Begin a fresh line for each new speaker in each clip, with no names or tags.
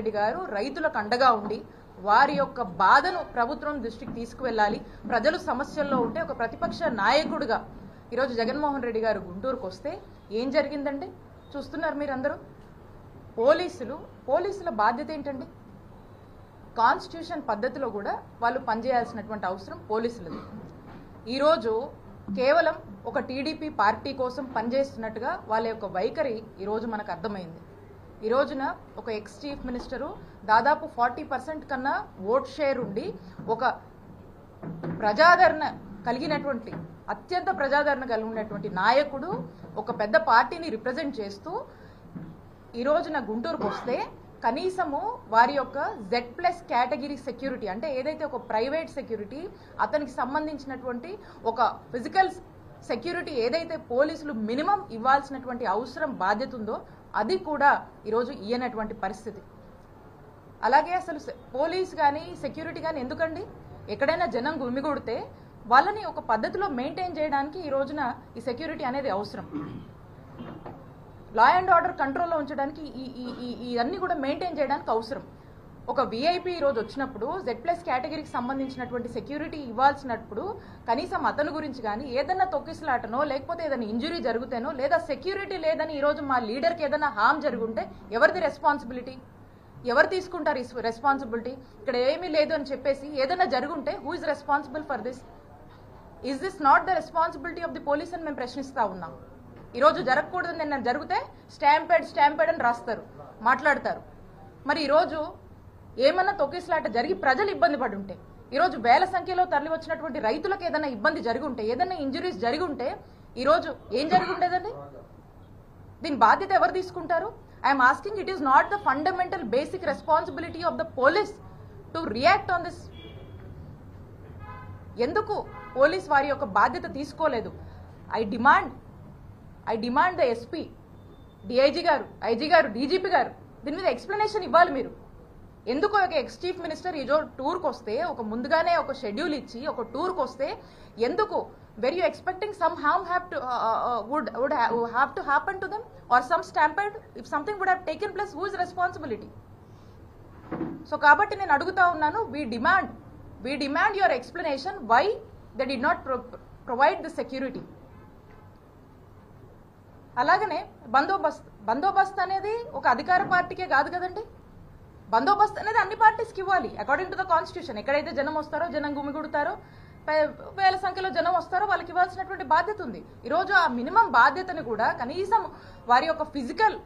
రెడ్డి గారు రైతులకు అండగా ఉండి వారి యొక్క బాధను ప్రభుత్వం దృష్టికి తీసుకువెళ్ళాలి, ప్రజలు సమస్యల్లో ఉంటే ఒక ప్రతిపక్ష నాయకుడిగా ఈరోజు జగన్మోహన్ రెడ్డి గారు గుంటూరుకు వస్తే ఏం జరిగిందంటే చూస్తున్నారు మీరందరూ. పోలీసుల బాధ్యత ఏంటండి? కాన్స్టిట్యూషన్ పద్ధతిలో కూడా వాళ్ళు పనిచేయాల్సినటువంటి అవసరం పోలీసులది. ఈరోజు కేవలం ఒక టీడీపీ పార్టీ కోసం పనిచేస్తున్నట్టుగా వాళ్ళ యొక్క వైఖరి ఈరోజు మనకు అర్థమైంది. ఈ రోజున ఒక ఎక్స్ చీఫ్ మినిస్టరు దాదాపు 40% కన్నా ఓట్ షేర్ ఉండి ఒక ప్రజాదరణ కలిగినటువంటి అత్యంత ప్రజాదరణ కలిగినటువంటి నాయకుడు ఒక పెద్ద పార్టీని రిప్రజెంట్ చేస్తూ ఈ రోజున గుంటూరుకు వస్తే కనీసము వారి యొక్క Z+ కేటగిరీ సెక్యూరిటీ అంటే ఏదైతే ఒక ప్రైవేట్ సెక్యూరిటీ అతనికి సంబంధించినటువంటి ఒక ఫిజికల్ సెక్యూరిటీ ఏదైతే పోలీసులు మినిమం ఇవ్వాల్సినటువంటి అవసరం బాధ్యత ఉందో అది కూడా ఈరోజు ఇయ్యనటువంటి పరిస్థితి. అలాగే అసలు పోలీస్ కానీ సెక్యూరిటీ కానీ ఎందుకండి? ఎక్కడైనా జనం గుమిగూడితే వాళ్ళని ఒక పద్ధతిలో మెయింటైన్ చేయడానికి ఈ రోజున ఈ సెక్యూరిటీ అనేది అవసరం. లా అండ్ ఆర్డర్ కంట్రోల్లో ఉంచడానికి ఇవన్నీ కూడా మెయింటైన్ చేయడానికి అవసరం. ఒక విఐపి ఈరోజు వచ్చినప్పుడు Z+ కేటగిరీకి సంబంధించినటువంటి సెక్యూరిటీ ఇవ్వాల్సినప్పుడు కనీసం అతని గురించి కానీ ఏదన్నా తొక్కిసలాటనో లేకపోతే ఏదైనా ఇంజురీ జరుగుతేనో లేదా సెక్యూరిటీ లేదని ఈరోజు మా లీడర్కి ఏదైనా హామ్ జరుగుంటే ఎవరిది రెస్పాన్సిబిలిటీ? ఎవరు తీసుకుంటారు ఈ రెస్పాన్సిబిలిటీ? ఇక్కడ ఏమీ లేదు అని చెప్పేసి ఏదైనా జరుగుంటే who is responsible for this? Is this not the responsibility of the police అని మేము ప్రశ్నిస్తా ఉన్నాం. ఈరోజు జరగకూడదు నిన్న జరిగితే స్టాంపేడ్ అని రాస్తారు, మాట్లాడతారు. మరి ఈరోజు ఏమన్నా తొక్కిసలాట జరిగి ప్రజలు ఇబ్బంది పడి ఉంటే ఈరోజు వేల సంఖ్యలో తరలి వచ్చినటువంటి రైతులకు ఏదైనా ఇబ్బంది జరిగి ఉంటే ఏదైనా ఇంజురీస్ జరిగి ఉంటే ఈరోజు ఏం జరిగి ఉండేదండి? దీని బాధ్యత ఎవరు తీసుకుంటారు? I'm asking, it is not the fundamental basic responsibility of the police to react on this? ఎందుకు పోలీస్ వారి యొక్క బాధ్యత తీసుకోలేదు? I demand the SP, DIG గారు, ఐజీ గారు, డీజీపీ గారు దీని మీద ఎక్స్ప్లెనేషన్ ఇవ్వాలి మీరు. ఎందుకు ఒక ఎక్స్ చీఫ్ మినిస్టర్ ఈరోజు టూర్కి వస్తే ఒక ముందుగానే ఒక షెడ్యూల్ ఇచ్చి ఒక టూర్కి వస్తే ఎందుకు where you expecting some harm would have to happen to them or some stampede if something would have taken place, who is responsibility? So కాబట్టి నేను అడుగుతా ఉన్నాను, we demand your explanation why they did not provide the security. అలాగనే బందోబస్తు అనేది ఒక అధికార పార్టీకే కాదు కదండి. బందోబస్తు అనేది అన్ని పార్టీస్కి ఇవ్వాలి అకార్డింగ్ టు ద కాన్స్టిట్యూషన్. ఎక్కడైతే జనం వస్తారో, జనం గుమిగుడతారో, వేల సంఖ్యలో జనం వస్తారో వాళ్ళకి ఇవ్వాల్సినటువంటి బాధ్యత ఉంది. ఈరోజు ఆ మినిమం బాధ్యతను కూడా కనీసం వారి యొక్క ఫిజికల్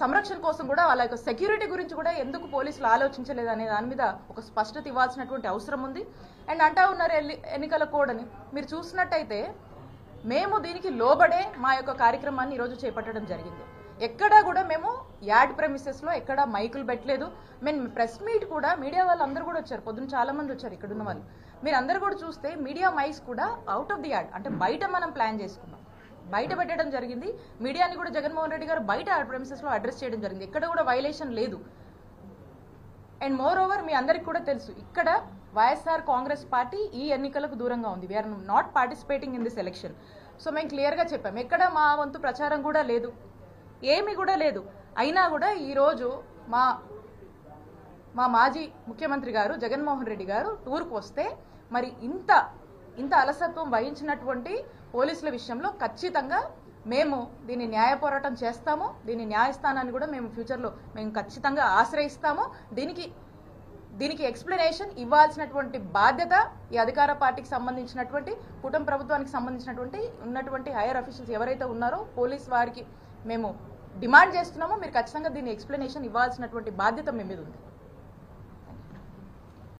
సంరక్షణ కోసం కూడా వాళ్ళ యొక్క సెక్యూరిటీ గురించి కూడా ఎందుకు పోలీసులు ఆలోచించలేదు అనే దాని మీద ఒక స్పష్టత ఇవ్వాల్సినటువంటి అవసరం ఉంది. అండ్ అంటా ఉన్నారు ఎన్నికల కోడ్ అని. మీరు చూసినట్టయితే మేము దీనికి లోబడే మా యొక్క కార్యక్రమాన్ని ఈరోజు చేపట్టడం జరిగింది. ఎక్కడా కూడా మేము యాడ్ ప్రెమిసెస్లో ఎక్కడా మైకులు పెట్టలేదు. మేము ప్రెస్ మీట్ కూడా మీడియా వాళ్ళు అందరూ కూడా వచ్చారు, పొద్దున్న చాలా మంది వచ్చారు ఇక్కడున్న వాళ్ళు. మీరు అందరు కూడా చూస్తే మీడియా మైక్స్ కూడా అవుట్ ఆఫ్ ది యాడ్ అంటే బయట మనం ప్లాన్ చేసుకున్నాం, బయట పెట్టడం జరిగింది. మీడియాని కూడా జగన్మోహన్ రెడ్డి గారు బయట యాడ్ ప్రెమిసెస్లో అడ్రస్ చేయడం జరిగింది. ఎక్కడ కూడా వైలేషన్ లేదు. అండ్ మోర్ ఓవర్ మీ అందరికి కూడా తెలుసు, ఇక్కడ వైఎస్ఆర్ కాంగ్రెస్ పార్టీ ఈ ఎన్నికలకు దూరంగా ఉంది. We are not participating in this election. So మేము క్లియర్గా చెప్పాం, ఎక్కడ మా వంతు ప్రచారం కూడా లేదు, ఏమీ కూడా లేదు. అయినా కూడా ఈరోజు మా మాజీ ముఖ్యమంత్రి గారు జగన్మోహన్ రెడ్డి గారు టూర్కు వస్తే మరి ఇంత అలసత్వం వహించినటువంటి పోలీసుల విషయంలో ఖచ్చితంగా మేము దీన్ని న్యాయ పోరాటం చేస్తాము. దీని న్యాయస్థానాన్ని కూడా మేము ఫ్యూచర్లో మేము ఖచ్చితంగా ఆశ్రయిస్తాము. దీనికి ఎక్స్ప్లెనేషన్ ఇవ్వాల్సినటువంటి బాధ్యత ఈ అధికార పార్టీకి సంబంధించినటువంటి కూటమి ప్రభుత్వానికి ఉన్నటువంటి హైయర్ అఫీషియల్స్ ఎవరైతే ఉన్నారో పోలీస్ వారికి మేము డిమాండ్ చేస్తున్నామో మీరు ఖచ్చితంగా దీని ఎక్స్ప్లెనేషన్ ఇవ్వాల్సినటువంటి బాధ్యత మీ మీద ఉంది.